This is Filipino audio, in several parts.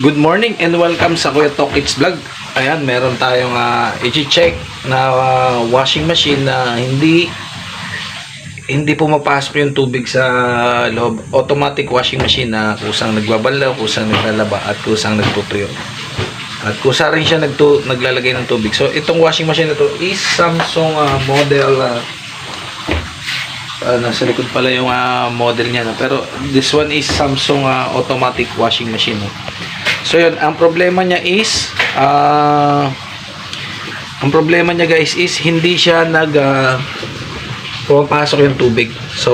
Good morning and welcome sa Kuya Tok It's Vlog. Ayan, meron tayong i-check na washing machine na hindi pumapasok yung tubig sa loob. Automatic washing machine na kusang nagbabalaw, kusang naglalaba at kusang nagtutuyo. At kusa rin siya naglalagay ng tubig. So itong washing machine na to is Samsung model nasa likod pala yung model niya, no? Pero this one is Samsung automatic washing machine, no? So yun, ang problema niya guys is hindi siya pumapasok yung tubig. So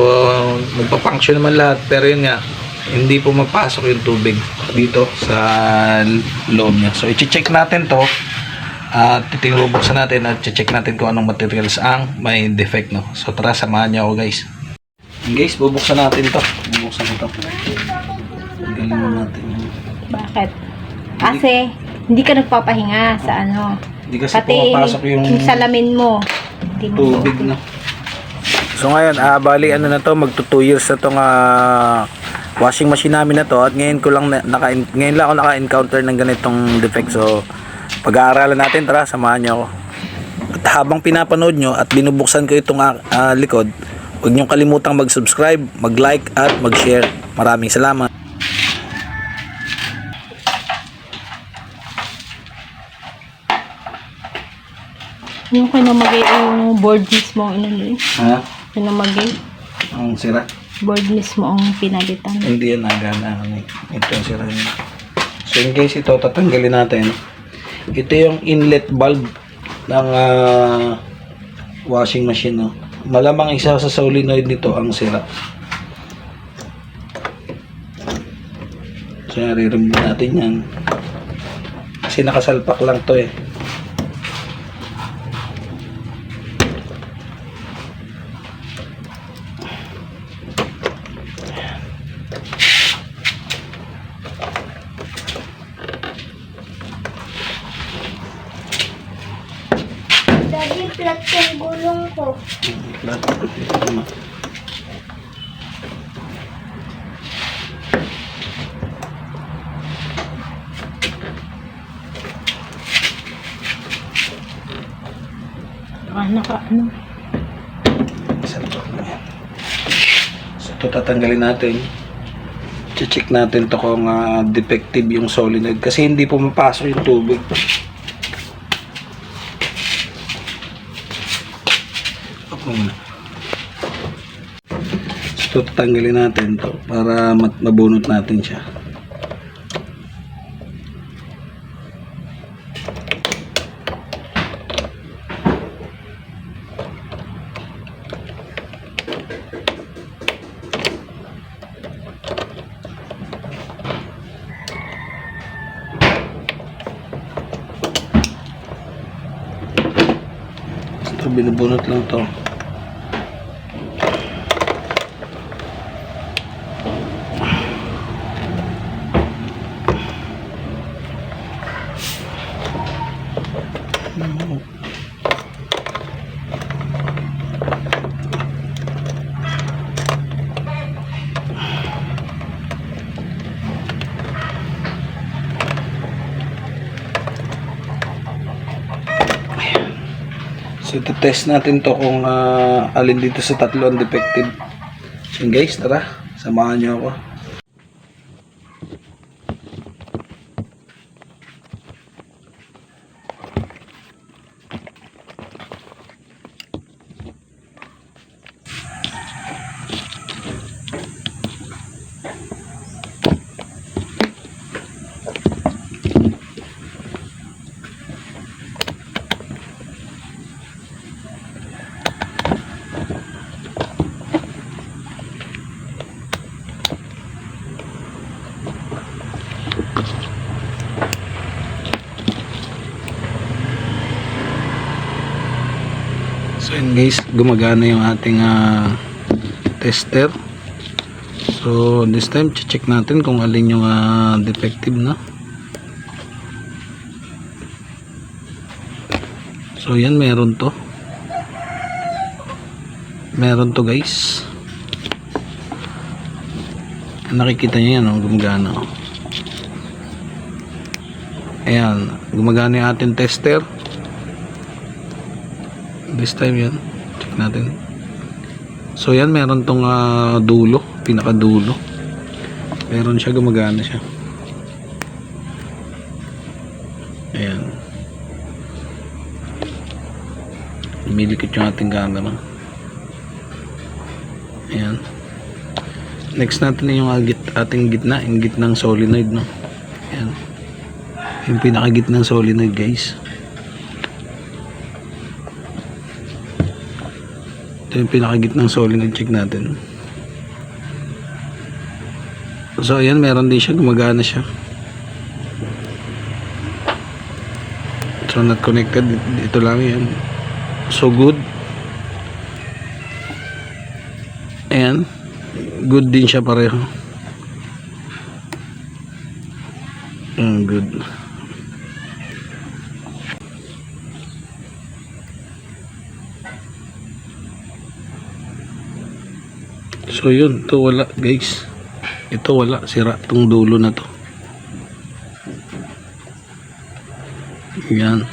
magpa-function naman lahat, pero yun nga, hindi pumapasok yung tubig dito sa loob niya. So i-check natin to at bubuksan natin at check natin kung anong materials ang may defect, no? So tara, samahan niyo ako guys. Guys, bubuksan natin to. Bubuksan ito. Galing natin. Bakit? Kasi hindi ka nagpapahinga sa ano. Hindi kasi pumapasok yung salamin mo. Tubig na. So ngayon, bali ano na to, magto 2 years na tong washing machine namin na to, at ngayon lang ako naka-encounter ng ganitong defect. So pag-aaralan natin, tara, samahan niyo ako. At habang pinapanood nyo at binubuksan ko itong likod, huwag niyong kalimutang mag-subscribe, mag-like at mag-share. Maraming salamat. Yung kinamagay yung board mismo, Ha? kinamagay. Ang sira? Board mismo ang pinalitan. Hindi yan nagana. Ito yung sira niya. So in case ito, tatanggalin natin. Ito yung inlet valve ng washing machine, no? Malamang isa sa solenoid nito ang sira. So i-remove natin yan. Kasi nakasalpak lang to eh. Daddy, flat yung gulong ko. Flat. Ano? Salpak na yan. So ito tatanggalin natin. Check natin to kung defective yung solenoid kasi hindi pumapasok yung tubig. So tatanggalin natin to para mabunot natin siya. Ito binubunot lang to. So test natin to kung alin dito sa tatlo ang defective. So guys, tara, samahan niyo ako. So yun guys, gumagana yung ating tester. So this time check natin kung alin yung defective na. So yan, meron to guys. Nakikita niyo yan, gumagana. Ayan, gumagana yung ating tester. This time yan, check natin. So yan, meron tong dulo, pinakadulo. Meron siya, gumagana siya. Ayan. Lumilikot yung ating camera. Ayan. Next natin yung ating gitna, yung gitnang solenoid, no? Ayan. Yung pinakagitnang solenoid, guys. Ito yung pinakagitnang solenoid, check natin. So ayan, meron din siya, gumagana siya. So not connected, ito lang yan. So good. Ayan, good din siya pareho. Good. So yun, ito wala guys. Ito wala, sira tong dulo na to. Yan.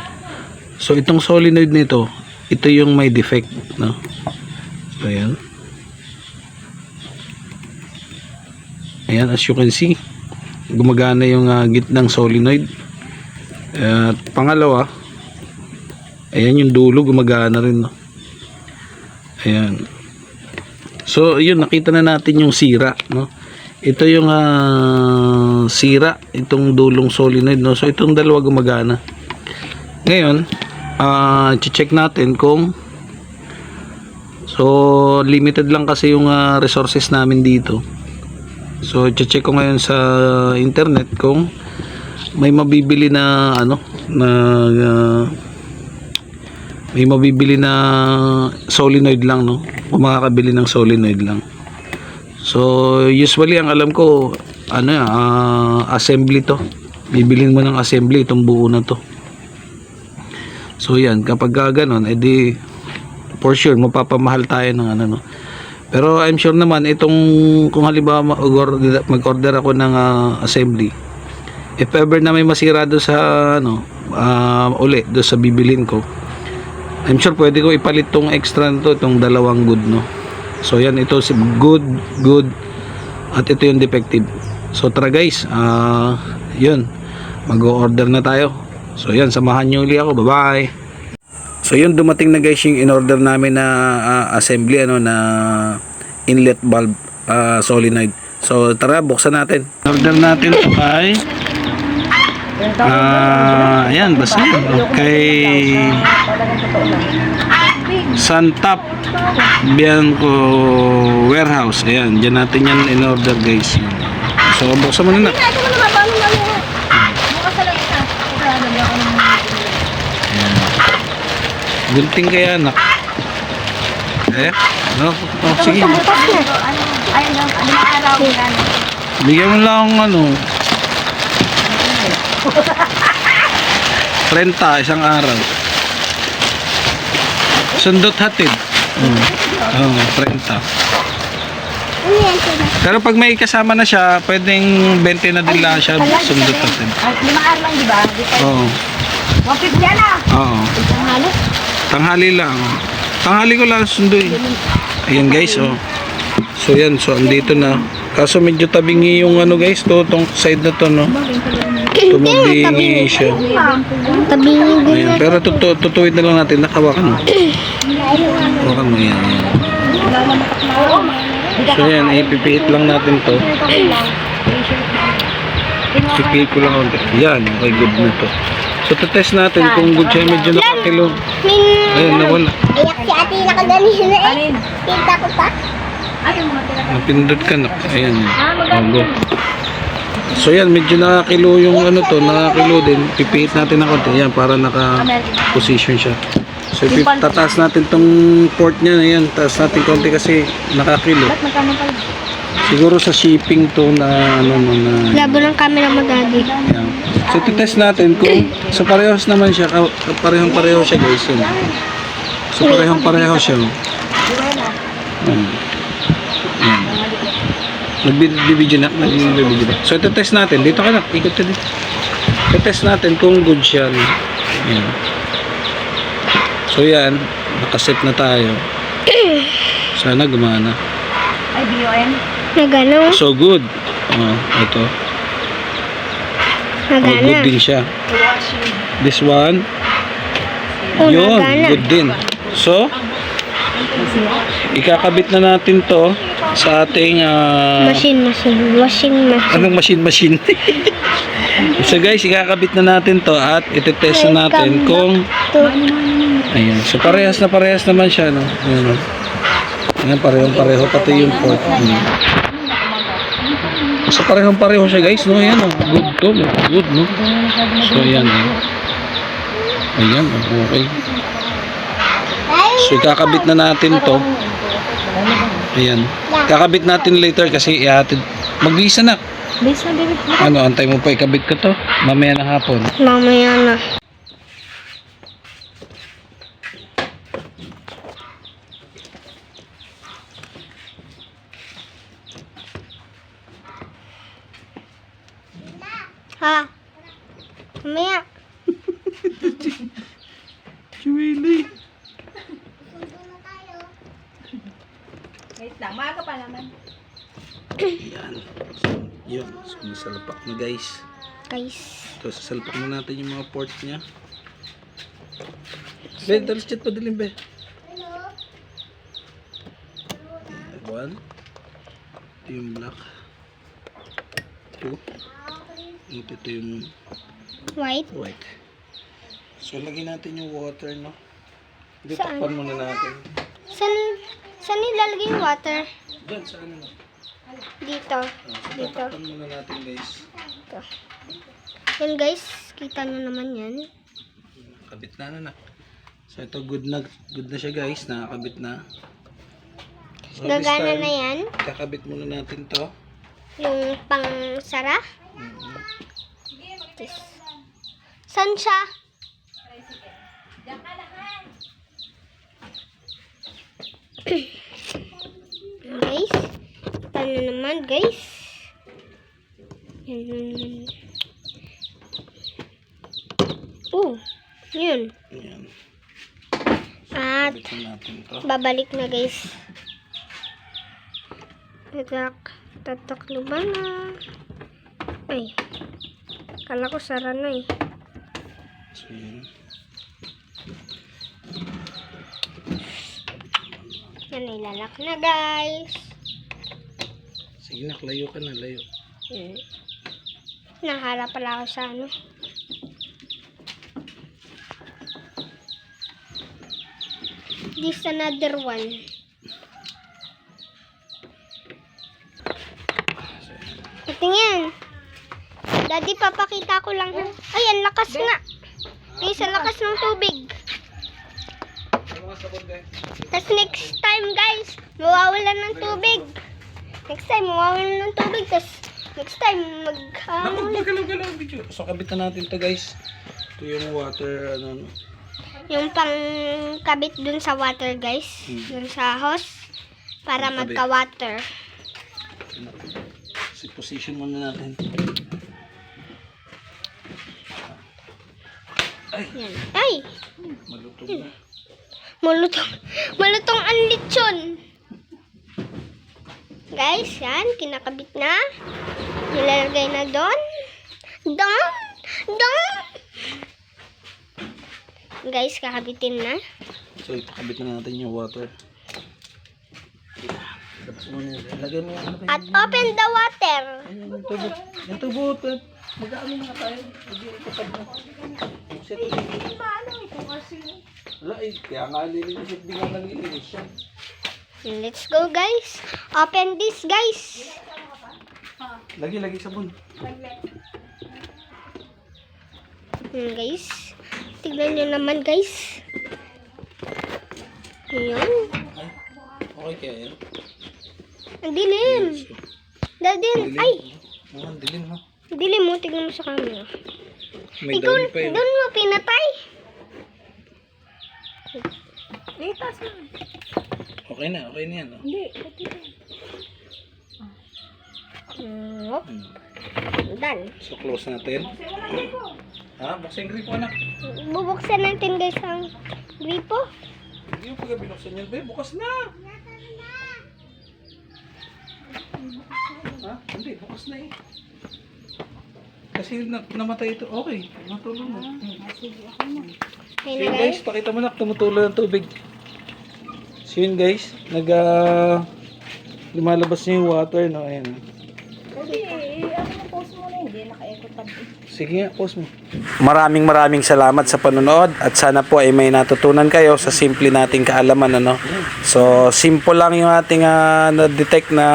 So itong solenoid nito, ito yung may defect, no? So ayan. Ayan, as you can see, gumagana yung gitnang solenoid. At pangalawa, ayan yung dulo, gumagana rin, no? Ayan. So yun, nakita na natin yung sira, no? Ito yung sira, itong dulong solenoid, no? So itong dalawa gumagana. Ngayon, check natin kung so limited lang kasi yung resources namin dito. So check ko ngayon sa internet kung may mabibili na may mabibili na solenoid lang, no? Kung makakabili ng solenoid lang. So usually ang alam ko assembly to. Bibilhin mo ng assembly itong buo na to. So yan, kapag gano'n, edi for sure mapapamahal tayo ng no. Pero I'm sure naman itong kung halimbawa mag-order ako ng assembly, if ever na may masira do sa uli do sa bibilhin ko, I'm sure pwede ko ipalit tong extra nito, itong dalawang good, no. So yan, ito si good at ito yung defective. So tara guys, yun, mag-order na tayo. So yan, samahan nyo ulit ako. Bye bye. So yun, dumating na guys yung in-order namin na assembly na inlet valve solenoid. So tara, buksan natin. Order natin ito kay ayan, basta kay Santap Bianco Warehouse. Ayan, dyan natin yan in-order guys. So buksan mo na. Gunting kaya anak. Sige. Bigyan mo lang renta isang araw. Sundot hatid. Renta. Pero pag may kasama na siya, pwedeng 20 na din lang siya sundot hatid. 5 araw lang, di ba? Oo. 150 na. Oo. Tanghali lang. Tanghali ko lang sunduin. Ayan guys, oh. So yan, so andito na. Kaso medyo tabingi yung guys, to tong side na to, no. Tumabingi siya. Tabingi. Ayan, pero tutuwid na lang natin, nakawakan mo. Hawakan mo yan. So yan, ipipiit lang natin to. Ipipiit ko lang konti. Yan, okay, good na to. So test natin kung good siya, medyo nakakilo. Ayun, nawala. Iyak si ate nakaganito na eh. Kita ko pa. Napindot ka na. Ayan. Go. So yan, medyo nakakilo yung nakakilo din. Pipiit natin ng konti. Yan, para naka-position siya. So tataas natin tong port niya. Ayan, taas natin konti kasi nakakilo. Siguro sa shipping to na Labo ng camera mo, daddy. Ayan. So test natin kung so parehas naman siya, parehong-pareho siya guys. Yun. So parehong-pareho siya. Nagbibidyo na. So test natin. Dito ka na. Ikot ka dito. test natin kung good siya. Ayan. So yan, nakaset na tayo. Sana gumana. Ay, BOM. Nagano? So good. Ito. Good din siya. This one. Yun, good din. So, ikakabit na natin to sa ating Washing machine. anong machine? So guys, ikakabit na natin to at itetest na natin kung ayan. So parehas naman siya, no? Ayan, no? Ayan, pareho pati yung port. So pareho siya guys, no? Ayan, no? Good, no? So ayan, ayan, okay. So ikakabit na natin to. Ayan. Kakabit natin later kasi ihatid. Maglisa na. Base na, baby. Ano, antay mo pa ikabit ko to? Mamaya na hapon. Mamaya na. Ha? Mamaya. Chuwili. Wait lang, maaga pa naman. Ayan. Yun. So, nasalpak na guys. Guys. So, sasalpak na natin yung mga port niya. Be, dalas chat pa dilim, be. One. Ito yung black. Two. Ito yung White. white. So, lagyan natin yung water, no? Hindi, Saan? takpan muna natin. Saan nilalagay yung water? Diyan, sa ano, no? Dito. Dito. Takpan muna natin, guys. Ito. Yan guys, kita nyo naman yan. Kabit na. So, ito, good na siya, guys. Nakakabit na. So, this Gagana time, na yan. kakabit muna natin to. Yung pang sara. Mhm. Saan siya? Guys, paano naman guys? Yan. Yun. Ayan. At Kabit na natin to. babalik na guys. Tataklo ba na? Ay, kala ko sara na eh. So, yun. Yan, ilalak na guys. Sige na, layo ka na, layo. Naharap pala ako sa ano. This another one. Tingin. Daddy, papakita ko lang. Ay, ang lakas nga. Guys, ang lakas ng tubig. Tapos next time guys, mawawalan ng tubig. Next time, mawawalan ng tubig. Tapos next time, Magalaw-galaw video. So, kabit na natin to, guys. Ito yung water, ano. yung pang kabit dun sa water guys. Dun sa hose. Para Yung kabit. magka-water. Si position muna natin. Ay, Yan. Ay! malutong na. Malutong ang lechon. Guys, yan. Kinakabit na. Nilalagay na doon. Doon! Guys, kakabitin na. So, ikakabit na natin yung water. Tapos muna, ilagay mo yung ano kayo. At open the water. Ayun, yung tubo. Yung tubo, mag-ano na tayo. Mag-iikapad na. Set. Wala eh, kaya nga lilinis at biglang nalilinis siya. Let's go, guys. Open this, guys. Lagi sabon. Guys. Tignan nyo naman, guys. Ayan. Ay, okay kaya yan. Ang dilim. Daddy, ay. Oo, ang dilim ha. Dilim mo. Tignan mo sa camera. May Ikaw, dami pa yun. doon mo pinatay. Dito sa... Okay na yan. Oh. Hindi. Done. So, close natin. Ha? Buksan yung gripo, anak. Bubuksan natin guys ang gripo. Hindi yung pagka binuksan yan, be. Bukas na. Ha? Hindi, bukas na eh. Kasi namatay ito. Okay, natulog mo. Okay So na yun guys. guys, pakita mo na, tumutulo ng tubig. So yun guys, lumalabas na yung water, no? Ayan. Sige nga, pause mo. Maraming salamat sa panonood at sana po ay may natutunan kayo sa simple nating kaalaman, ano. So simple lang yung ating na-detect na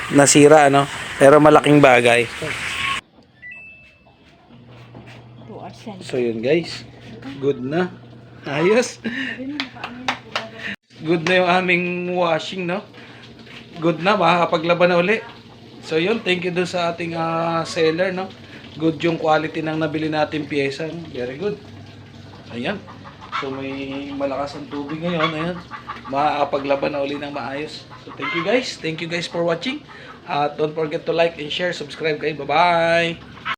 nasira, ano, pero malaking bagay. 2 hours yan. So yun guys, good na. Ayos. Good na yung aming washing, no? Good na, makakapaglaban na uli. So yun, thank you dun sa ating seller, no? Good yung quality ng nabili natin pyesa, no? Very good. Ayan. So may malakas ang tubig ngayon, ayan. Makakapaglaban na uli ng maayos. So thank you guys for watching. Don't forget to like and share, subscribe kayo. Bye-bye!